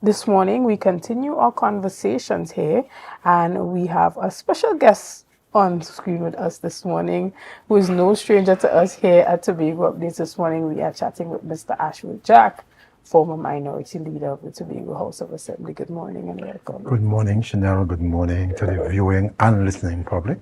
This morning, we continue our conversations here, and we have a special guest on screen with us this morning, who is no stranger to us here at Tobago Updates. This morning, we are chatting with Mr. Ashworth Jack, former minority leader of the Tobago House of Assembly. Good morning and welcome. Good morning, Shenell. Good morning to the viewing and listening public.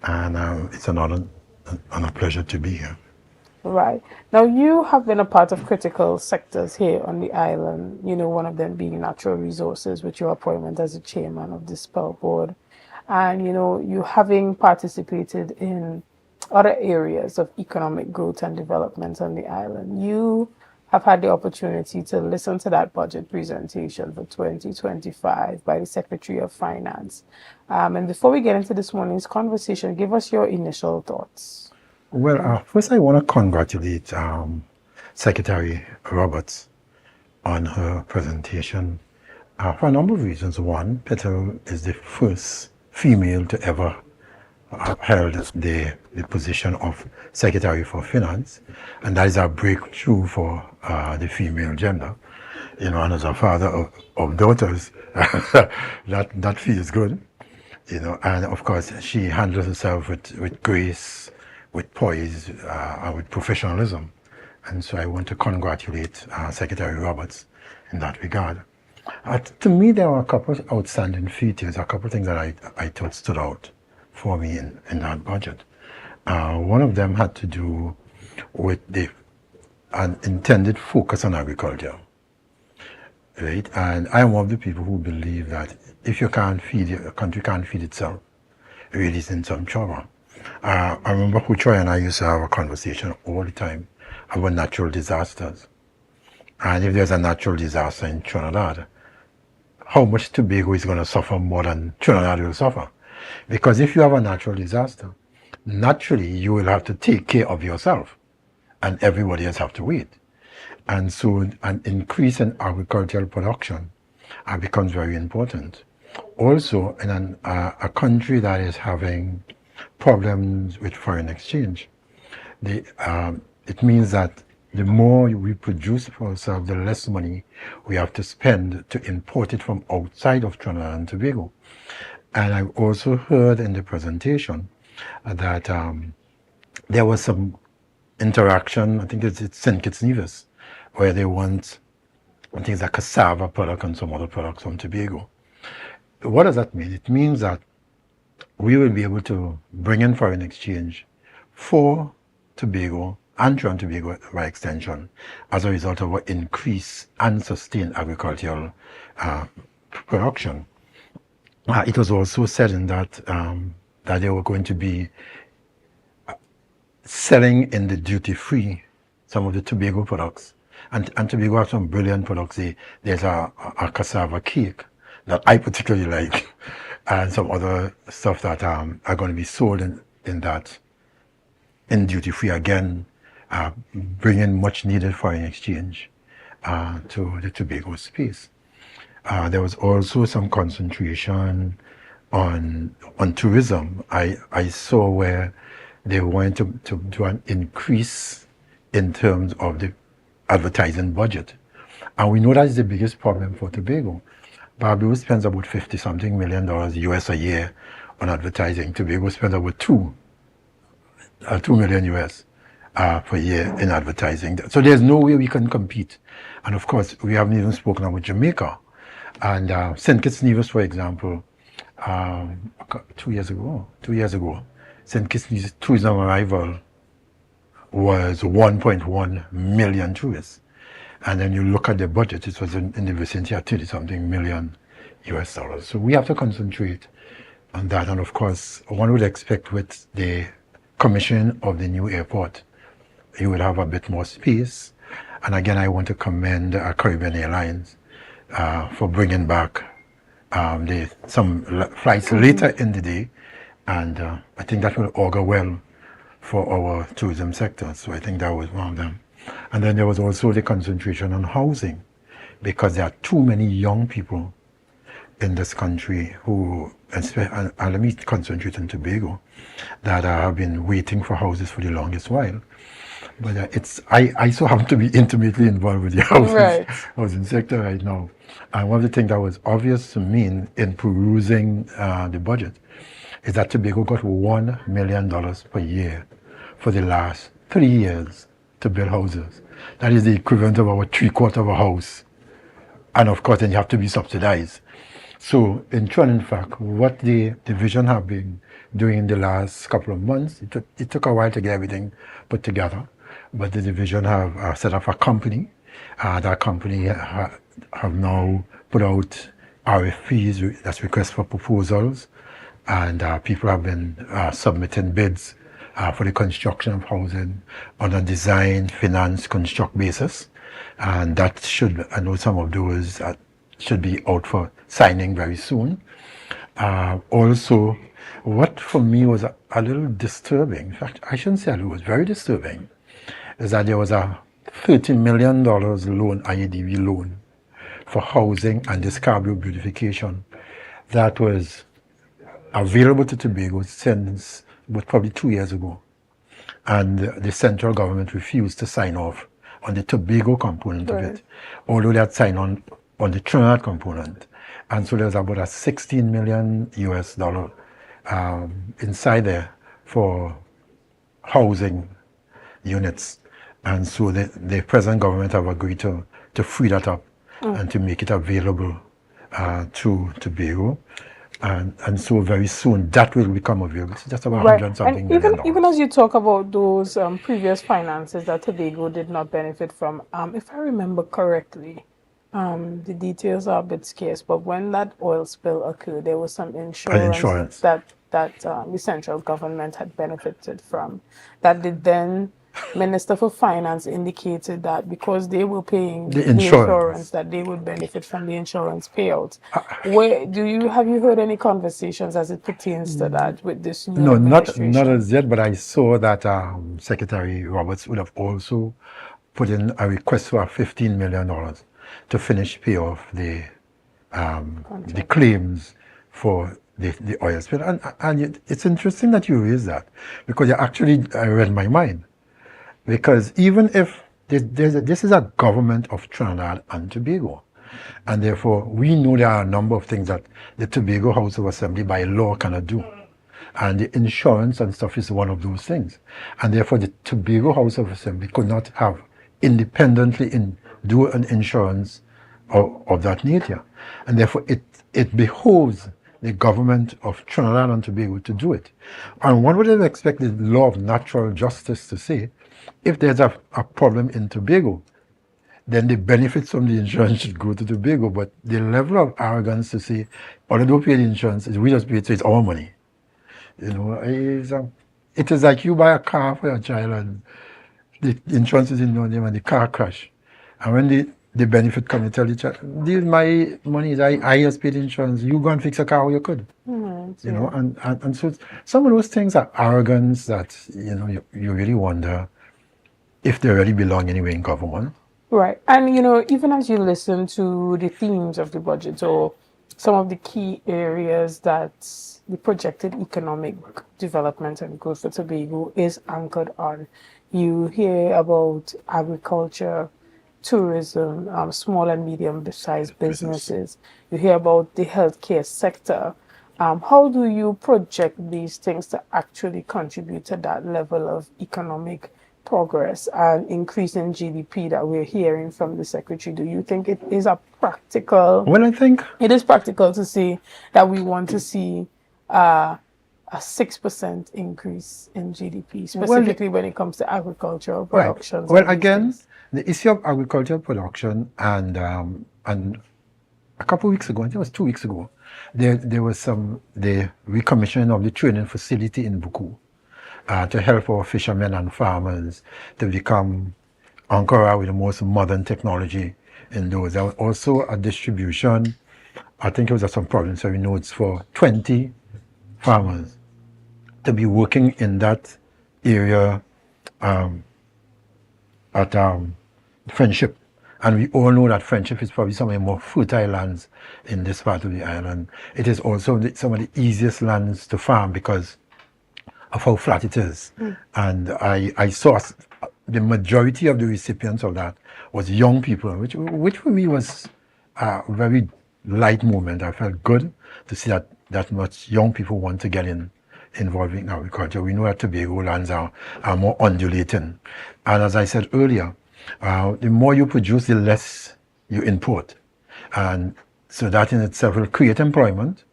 And it's an honor and a pleasure to be here. Right. Now, you have been a part of critical sectors here on the island, one of them being natural resources, with your appointment as the chairman of the Spell Board. And, you having participated in other areas of economic growth and development on the island. You have had the opportunity to listen to that budget presentation for 2025 by the Secretary of Finance. And before we get into this morning's conversation, give us your initial thoughts. Well, first I want to congratulate Secretary Roberts on her presentation for a number of reasons. One, Peter is the first female to ever held the position of Secretary for Finance, and that is a breakthrough for the female gender. And as a father of daughters, that feels good. And of course she handles herself with grace, with poise, and with professionalism. And so I want to congratulate Secretary Roberts in that regard. To me, there are a couple of outstanding features, a couple of things that I thought stood out for me in that budget. One of them had to do with an intended focus on agriculture. Right? And I am one of the people who believe that if you can't feed, your country can't feed itself, it really is in some trouble. I remember T.H.A and I used to have a conversation all the time about natural disasters. And if there's a natural disaster in Trinidad, how much Tobago is going to suffer more than Trinidad will suffer? Because if you have a natural disaster, naturally you will have to take care of yourself and everybody else have to wait. And so an increase in agricultural production becomes very important. Also, in a country that is having problems with foreign exchange, it means that the more we produce for ourselves, the less money we have to spend to import it from outside of Trinidad and Tobago. And I've also heard in the presentation that there was some interaction, I think it's St. Kitts Nevis, where they want things like cassava product and some other products from Tobago. What does that mean? It means that we will be able to bring in foreign exchange for Tobago and Trinidad and Tobago by extension as a result of our increased and sustained agricultural production. It was also said in that they were going to be selling in the duty-free some of the Tobago products. And Tobago has some brilliant products. There's a cassava cake that I particularly like, and some other stuff that are going to be sold in duty-free again, bringing much needed foreign exchange to the Tobago space. There was also some concentration on tourism. I saw where they wanted to do an increase in terms of the advertising budget. And we know that is the biggest problem for Tobago. Barbados spends about $50-something million US a year on advertising. Tobago spends about $2 million US per year in advertising. So there's no way we can compete. And of course, we haven't even spoken about Jamaica. And St. Kitts Nevis, for example, 2 years ago, St. Kitts Nevis tourism arrival was 1.1 million tourists. And then you look at the budget, it was in the vicinity of 30-something million US dollars. So we have to concentrate on that. And of course, one would expect with the commission of the new airport, you will have a bit more space. And again, I want to commend Caribbean Airlines for bringing back some flights later in the day. And I think that will augur well for our tourism sector. So I think that was one of them. And then there was also the concentration on housing, because there are too many young people in this country who, and let me concentrate on Tobago, that have been waiting for houses for the longest while. But I so happen to be intimately involved with the Right. housing sector right now. And one of the things that was obvious to me in perusing the budget is that Tobago got $1 million per year for the last 3 years to build houses. That is the equivalent of about three-quarters of a house. And of course, then you have to be subsidized. So, in truth and in fact, what the division have been doing in the last couple of months, it took a while to get everything put together, but the division have set up a company. That company have now put out RFPs, that's requests for proposals, and people have been submitting bids for the construction of housing on a design, finance, construct basis. And that should, I know some of those should be out for signing very soon. Also, what for me was a little disturbing, in fact, I shouldn't say a little, it was very disturbing, is that there was a $30 million loan, IADB loan, for housing and Discovery beautification that was available to Tobago since was probably 2 years ago. And the central government refused to sign off on the Tobago component of it, although they had signed on the Trinidad component. And so there's about a $16 million inside there for housing units. And so the present government have agreed to free that up and to make it available to Tobago. And so very soon that will become available. It's just about 100 something and million. even as you talk about those previous finances that Tobago did not benefit from, if I remember correctly, the details are a bit scarce, but when that oil spill occurred, there was some insurance that the central government had benefited from. That the then Minister for Finance indicated that because they were paying the insurance, that they would benefit from the insurance payouts. Have you heard any conversations as it pertains to that with this new administration? Not as yet, but I saw that Secretary Roberts would have also put in a request for $15 million to finish pay off the claims for the oil spill. And it's interesting that you raise that, because you actually read my mind. Because even if this is a government of Trinidad and Tobago, and therefore we know there are a number of things that the Tobago House of Assembly by law cannot do. And the insurance and stuff is one of those things. And therefore the Tobago House of Assembly could not have independently do an insurance of that nature. And therefore it behoves the government of Trinidad and Tobago to do it. And one would have expected the law of natural justice to say, if there's a problem in Tobago, then the benefits from the insurance should go to Tobago. But the level of arrogance to say, although don't pay the insurance, we just pay it, so it's our money. You know, it is like you buy a car for your child and the insurance is in your name and the car crash. And when the benefit comes, you tell the child, this is my money, I just paid insurance, you go and fix a car how you could. You know, and so some of those things are arrogance that, you know, you really wonder if they really belong anywhere in government. Right. And, you know, even as you listen to the themes of the budget or some of the key areas that the projected economic development and growth for Tobago is anchored on, you hear about agriculture, tourism, small and medium-sized businesses. You hear about the healthcare sector. How do you project these things to actually contribute to that level of economic progress and increase in GDP that we're hearing from the Secretary? Do you think it is a practical... Well, I think... It is practical to say that we want to see a 6% increase in GDP, specifically when it comes to agricultural production. Right. Well, again, the issue of agricultural production and a couple of weeks ago, I think it was 2 weeks ago, there was the recommissioning of the training facility in Buku to help our fishermen and farmers to become Ankara with the most modern technology in those. There was also a distribution, I think it was at some provincial notes, for 20 farmers to be working in that area at Friendship. And we all know that Friendship is probably some of the more fertile lands in this part of the island. It is also some of the easiest lands to farm because of how flat it is. And I saw the majority of the recipients of that was young people, which for me was a very light moment. I felt good to see that much young people want to get involved in agriculture. We know that Tobago lands are more undulating. And as I said earlier, the more you produce, the less you import. And so that in itself will create employment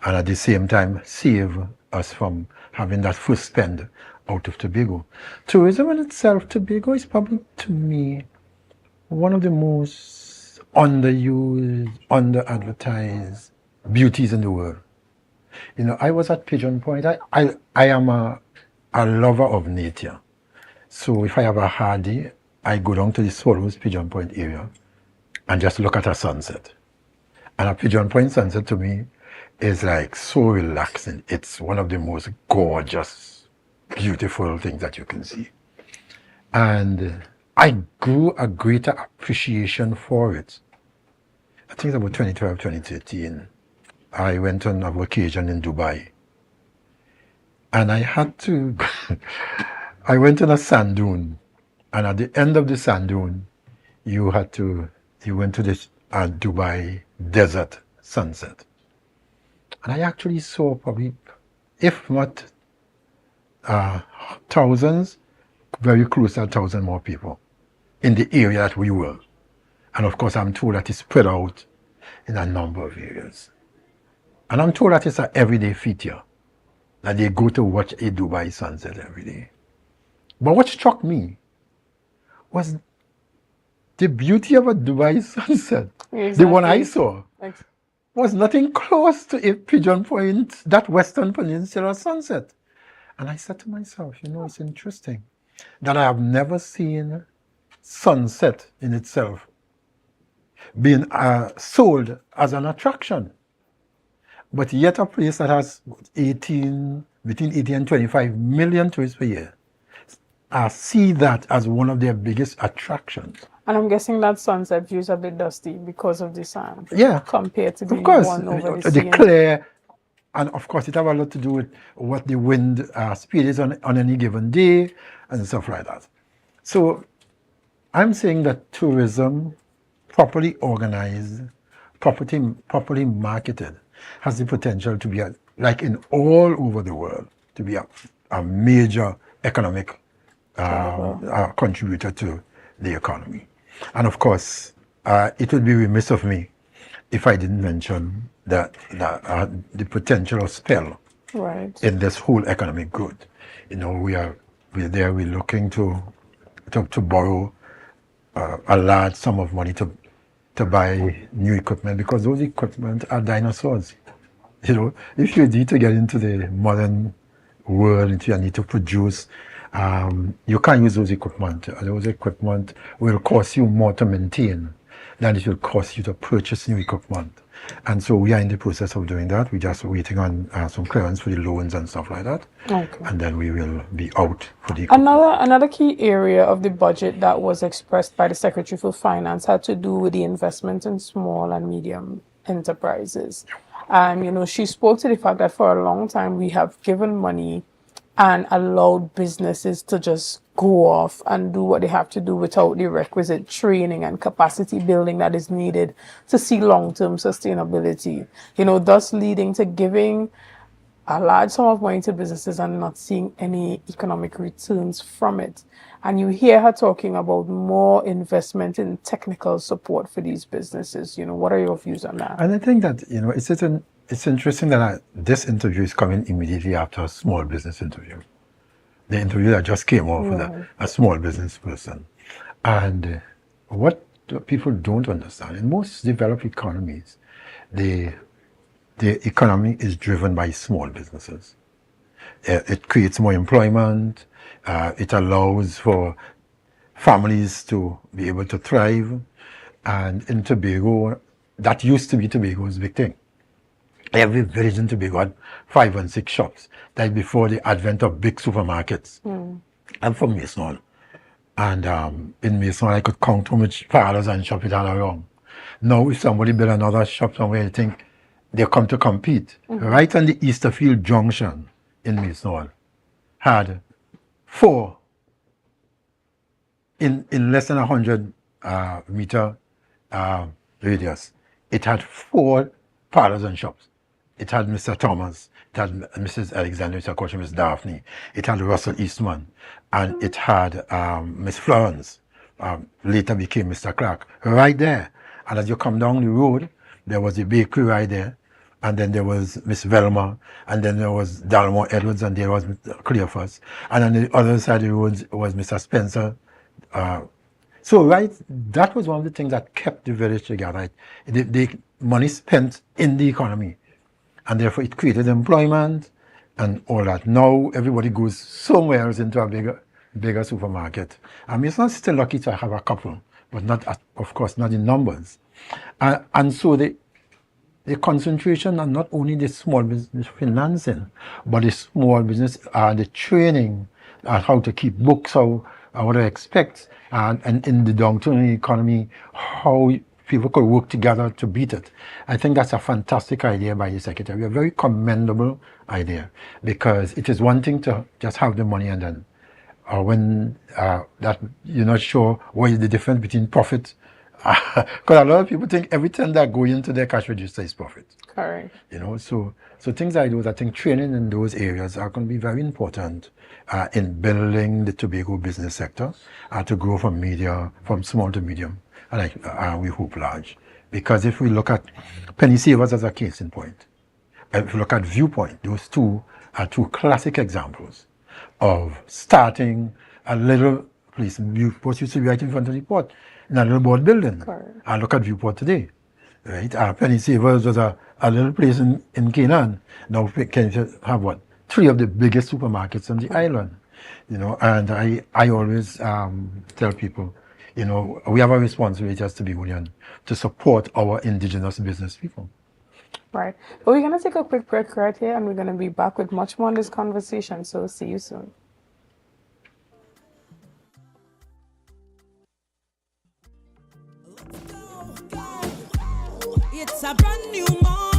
and at the same time save us from having that first spend out of Tobago. Tourism in itself, Tobago is probably, to me, one of the most underused, under-advertised beauties in the world. You know, I was at Pigeon Point. I am a lover of nature. So if I have a hard day, I go down to the Swallows Pigeon Point area and just look at a sunset. And a Pigeon Point sunset to me is like so relaxing. It's one of the most gorgeous, beautiful things that you can see. And I grew a greater appreciation for it. I think it's about 2012, 2013. I went on a vacation in Dubai. And I had to, I went on a sand dune. And at the end of the sand dune, you went to this Dubai desert sunset. And I actually saw probably, if not thousands, very close to 1,000 more people in the area that we were. And of course, I'm told that it's spread out in a number of areas. And I'm told that it's an everyday feature, that they go to watch a Dubai sunset every day. But what struck me was the beauty of a Dubai sunset. Exactly. The one I saw was nothing close to a Pigeon Point, that Western Peninsula sunset. And I said to myself, you know, it's interesting that I have never seen sunset in itself being sold as an attraction. But yet a place that has between 18 and 25 million tourists per year see that as one of their biggest attractions. And I'm guessing that sunset view is a bit dusty because of the sand. Yeah. Compared to the one over the clear, and of course it has a lot to do with what the wind speed is on any given day and stuff like that. So I'm saying that tourism, properly organized, properly marketed, has the potential to be, like in all over the world, to be a major economic contributor to the economy. And of course, it would be remiss of me if I didn't mention the potential of spell in this whole economic growth. You know, we're looking to borrow a large sum of money to buy new equipment, because those equipment are dinosaurs. You know, if you need to get into the modern world, if you need to produce, you can't use those equipment. Those equipment will cost you more to maintain than it will cost you to purchase new equipment. And so we are in the process of doing that. We're just waiting on some clearance for the loans and stuff like that. Okay. And then we will be out for the equipment. Another key area of the budget that was expressed by the Secretary for Finance had to do with the investment in small and medium enterprises. And, you know, she spoke to the fact that for a long time we have given money and allowed businesses to just go off and do what they have to do without the requisite training and capacity building that is needed to see long-term sustainability. You know, thus leading to giving a large sum of money to businesses and not seeing any economic returns from it. And you hear her talking about more investment in technical support for these businesses. You know, what are your views on that? And I think that, you know, it's interesting that this interview is coming immediately after a small business interview. The interview that just came off with a small business person. And what people don't understand, in most developed economies, the economy is driven by small businesses. It creates more employment. It allows for families to be able to thrive. And in Tobago, that used to be Tobago's big thing. Every village in Tobago had 5 and 6 shops. That before the advent of big supermarkets. I'm from Mason. And in Mason, I could count how much parlors and shops it had around. Now, if somebody build another shop somewhere, you think they come to compete. Right on the Easterfield Junction in Mason had 4 in less than 100 meter radius, it had 4 parlors and shops. It had Mr. Thomas, it had Mrs. Alexander, Mr. Coach, Miss Daphne, it had Russell Eastman, and it had Miss Florence, later became Mr. Clark, right there. And as you come down the road, there was a bakery right there, and then there was Miss Velma, and then there was Dalmore Edwards, and there was Mr. Cleophas, and on the other side of the road was Mr. Spencer. So, right, that was one of the things that kept the village together. Right? The money spent in the economy, and therefore it created employment and all that. Now everybody goes somewhere else into a bigger supermarket. I mean, it's not still lucky to have a couple, but not, of course, not in numbers. And so the concentration on not only the small business financing, but the small business, the training, how to keep books, what to expect, and in the downturn economy, how people could work together to beat it. I think that's a fantastic idea by the Secretary, a very commendable idea, because it is one thing to just have the money and then when that you're not sure what is the difference between profit. Because a lot of people think everything that goes into their cash register is profit. Correct. So things like those, I think training in those areas are going to be very important in building the Tobago business sector to grow from small to medium, and we hope large. Because if we look at penny savers as a case in point, if we look at Viewpoint, those two are two classic examples of starting a little place. Viewport used to be right in front of the port, in a little board building. Correct. And look at Viewport today. Right? Penny Savers was a little place in Canaan. Now can have what? 3 of the biggest supermarkets on the island. And I always tell people, we have a responsibility as Tobagonian to support our indigenous business people. Right. Well, we're going to take a quick break right here, and we're going to be back with much more on this conversation. So see you soon. It's a brand new morning.